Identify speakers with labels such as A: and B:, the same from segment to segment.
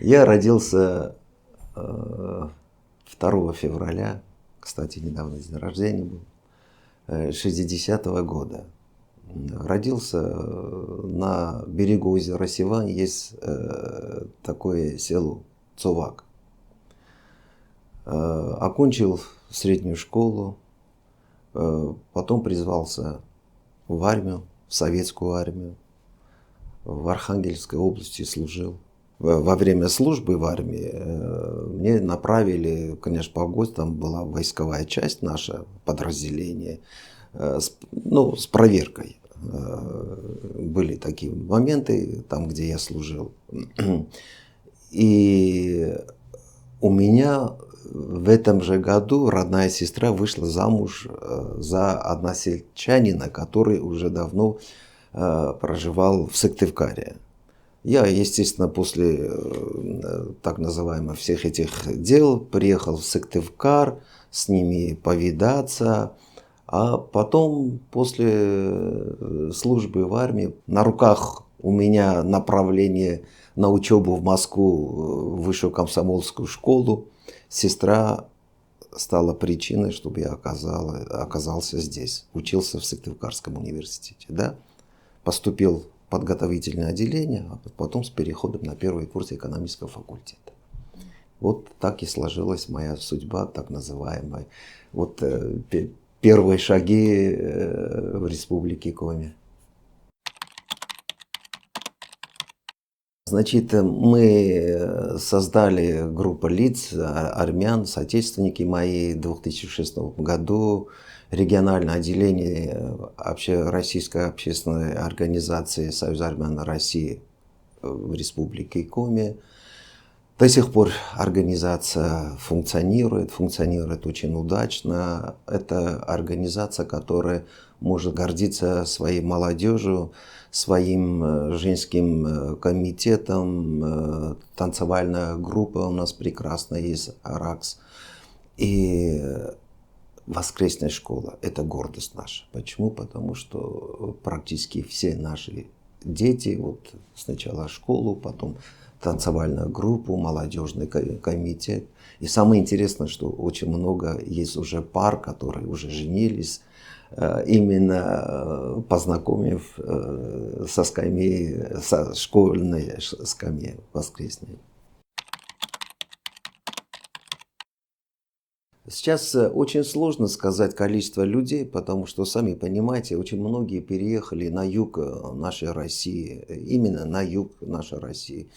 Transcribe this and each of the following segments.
A: Я родился 2 февраля, кстати, недавно день рождения был, 60-го года. Родился на берегу озера Севань, есть такое село Цувак. Окончил среднюю школу, потом призвался в армию, в советскую армию, в Архангельской области служил. Во время службы в армии мне направили, конечно, по ГОСТу, там была войсковая часть, наше подразделение, с проверкой. Были такие моменты, там, где я служил. И у меня в этом же году родная сестра вышла замуж за односельчанина, который уже давно проживал в Сыктывкаре. Я, естественно, после так называемых всех этих дел приехал в Сыктывкар с ними повидаться, а потом после службы в армии на руках у меня направление на учебу в Москву, в высшую комсомольскую школу. Сестра стала причиной, чтобы я оказался здесь, учился в Сыктывкарском университете. Да? Поступил в подготовительное отделение, а потом с переходом на первый курс экономического факультета. Вот так и сложилась моя судьба, так называемая. Вот первые шаги в Республике Коми. Значит, мы создали группу лиц, армян, соотечественники мои, в 2006 году, региональное отделение Российской общественной организации Союза армян России в Республике Коми. До сих пор организация функционирует очень удачно. Это организация, которая может гордиться своей молодежью, своим женским комитетом, танцевальная группа у нас прекрасная есть, РАКС. И воскресная школа – это гордость наша. Почему? Потому что практически все наши дети, вот сначала школу, потом танцевальную группу, молодежный комитет. И самое интересное, что очень много есть уже пар, которые уже женились, именно познакомив со скамьей, со школьной скамьей воскресной. Сейчас очень сложно сказать количество людей, потому что, сами понимаете, очень многие переехали на юг нашей России, именно на юг нашей России.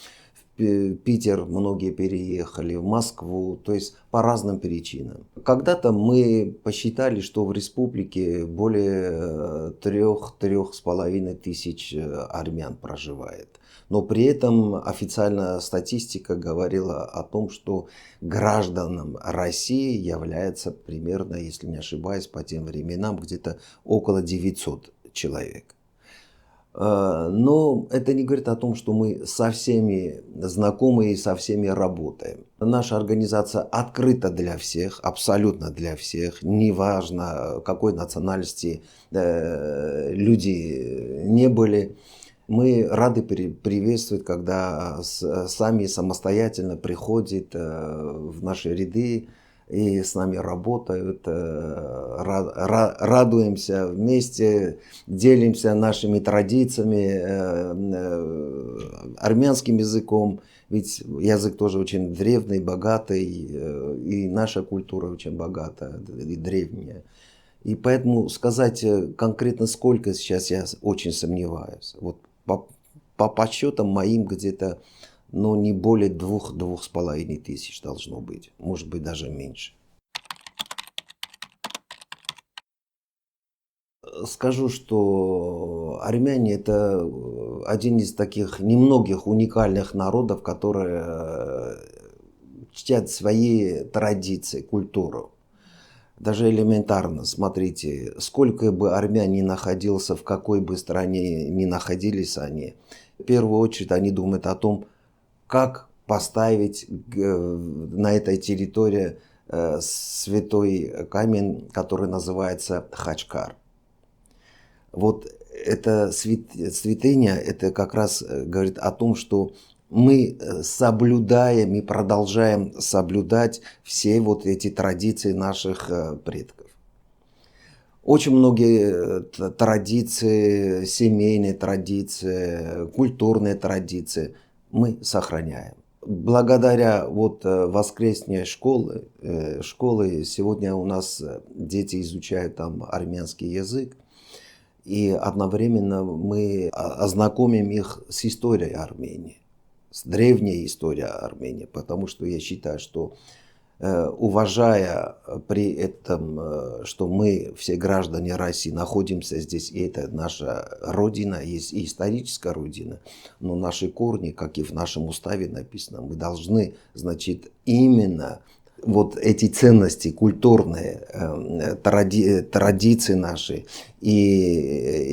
A: В Питер многие переехали, в Москву, то есть по разным причинам. Когда-то мы посчитали, что в республике более 3-3,5 тысяч армян проживает. Но при этом официальная статистика говорила о том, что гражданам России является примерно, если не ошибаюсь, по тем временам где-то около 900 человек. Но это не говорит о том, что мы со всеми знакомы и со всеми работаем. Наша организация открыта для всех, абсолютно для всех. Неважно, какой национальности люди не были. Мы рады приветствовать, когда сами самостоятельно приходят в наши ряды и с нами работают, радуемся вместе, делимся нашими традициями, армянским языком, ведь язык тоже очень древний, богатый, и наша культура очень богатая и древняя. И поэтому сказать конкретно сколько сейчас я очень сомневаюсь. Вот по подсчетам моим где-то не более 2-2,5 тысяч должно быть, может быть даже меньше. Скажу, что армяне это один из таких немногих уникальных народов, которые чтят свои традиции, культуру. Даже элементарно, смотрите, сколько бы армян ни находился, в какой бы стране ни находились они, в первую очередь они думают о том, как поставить на этой территории святой камень, который называется Хачкар. Вот эта святыня, это как раз говорит о том, что Мы соблюдаем и продолжаем соблюдать все вот эти традиции наших предков. Очень многие традиции, семейные традиции, культурные традиции мы сохраняем. Благодаря вот воскресной школы сегодня у нас дети изучают там армянский язык, и одновременно мы ознакомим их с историей Армении, с древней историей Армении, потому что я считаю, что уважая при этом, что мы, все граждане России, находимся здесь, и это наша родина, есть и историческая родина, но наши корни, как и в нашем уставе написано, мы должны, значит, именно вот эти ценности культурные, традиции наши и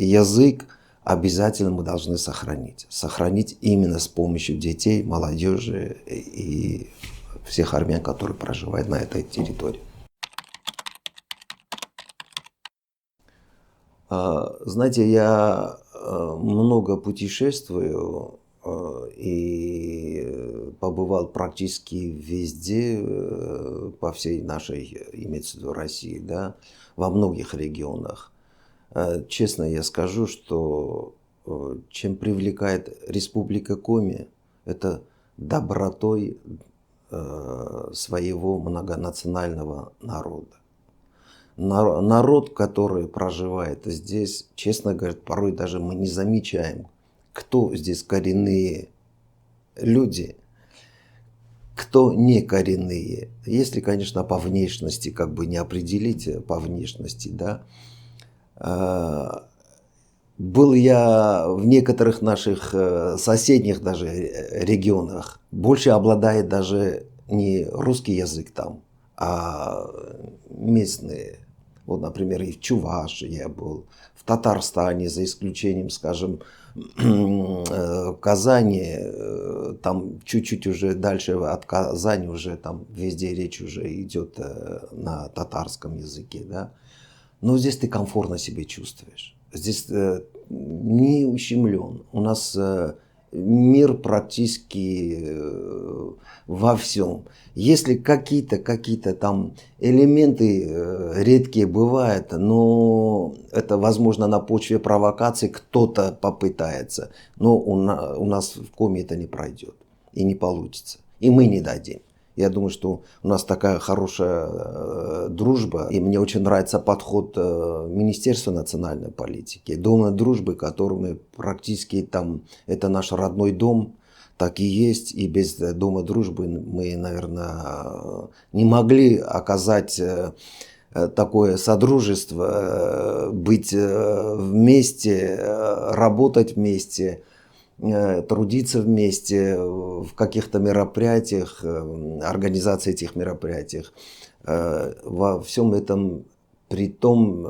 A: язык обязательно мы должны сохранить. Сохранить именно с помощью детей, молодежи и всех армян, которые проживают на этой территории. Знаете, я много путешествую и побывал практически везде, по всей нашей, имеется в виду России, да, во многих регионах. Честно я скажу, что чем привлекает Республика Коми, это добротой своего многонационального народа. Народ, который проживает здесь, честно говоря, порой даже мы не замечаем, кто здесь коренные люди, кто не коренные. Если, конечно, по внешности, как бы не определить по внешности, да. Был я в некоторых наших соседних даже регионах. Больше обладает даже не русский язык там, а местные. Вот, например, и в Чувашии я был, в Татарстане, за исключением, скажем, Казани, там чуть-чуть уже дальше от Казани уже там везде речь уже идет на татарском языке, да. Но здесь ты комфортно себя чувствуешь. Здесь не ущемлен. У нас мир практически во всем. Если какие-то там элементы редкие бывают, но это возможно на почве провокации кто-то попытается. Но у нас в Коми это не пройдет и не получится. И мы не дадим. Я думаю, что у нас такая хорошая дружба, и мне очень нравится подход Министерства национальной политики, Дома дружбы, который мы практически там, это наш родной дом, так и есть, и без Дома дружбы мы, наверное, не могли оказать такое содружество, быть вместе, работать вместе, трудиться вместе в каких-то мероприятиях, организации этих мероприятий. Во всем этом притом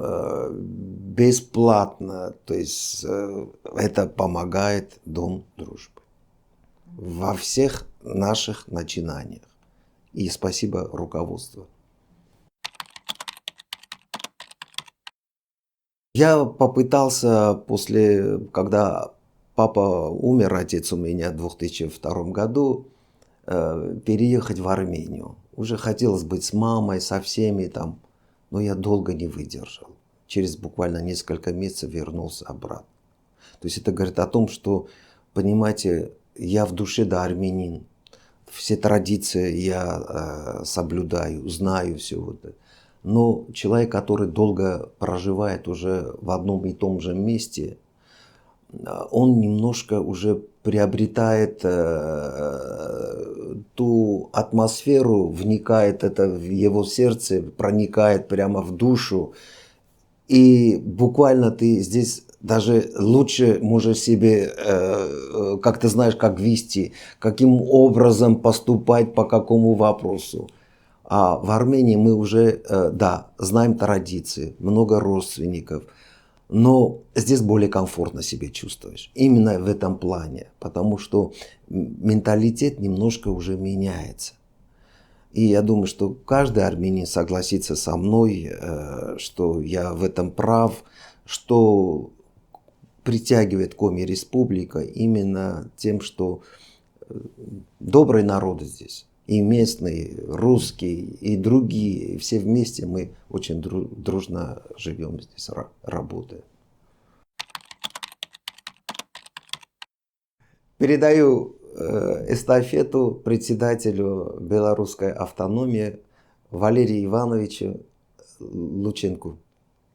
A: бесплатно, то есть это помогает Дом дружбы во всех наших начинаниях. И спасибо руководству. Я попытался после, когда папа умер, отец у меня в 2002 году, переехать в Армению. Уже хотелось быть с мамой, со всеми там, но я долго не выдержал. Через буквально несколько месяцев вернулся обратно. То есть это говорит о том, что, понимаете, я в душе да армянин. Все традиции я соблюдаю, знаю все вот это. Но человек, который долго проживает уже в одном и том же месте, он немножко уже приобретает ту атмосферу, вникает это в его сердце, проникает прямо в душу. И буквально ты здесь даже лучше можешь себе, как ты знаешь, как вести, каким образом поступать, по какому вопросу. А в Армении мы уже, да, знаем традиции, много родственников. Но здесь более комфортно себя чувствуешь. Именно в этом плане. Потому что менталитет немножко уже меняется. И я думаю, что каждый армянин согласится со мной, что я в этом прав, что притягивает Коми Республика именно тем, что добрый народ здесь. И местные, русские, и другие. И все вместе мы очень дружно живем здесь, работаем. Передаю эстафету председателю белорусской автономии Валерию Ивановичу Лученку.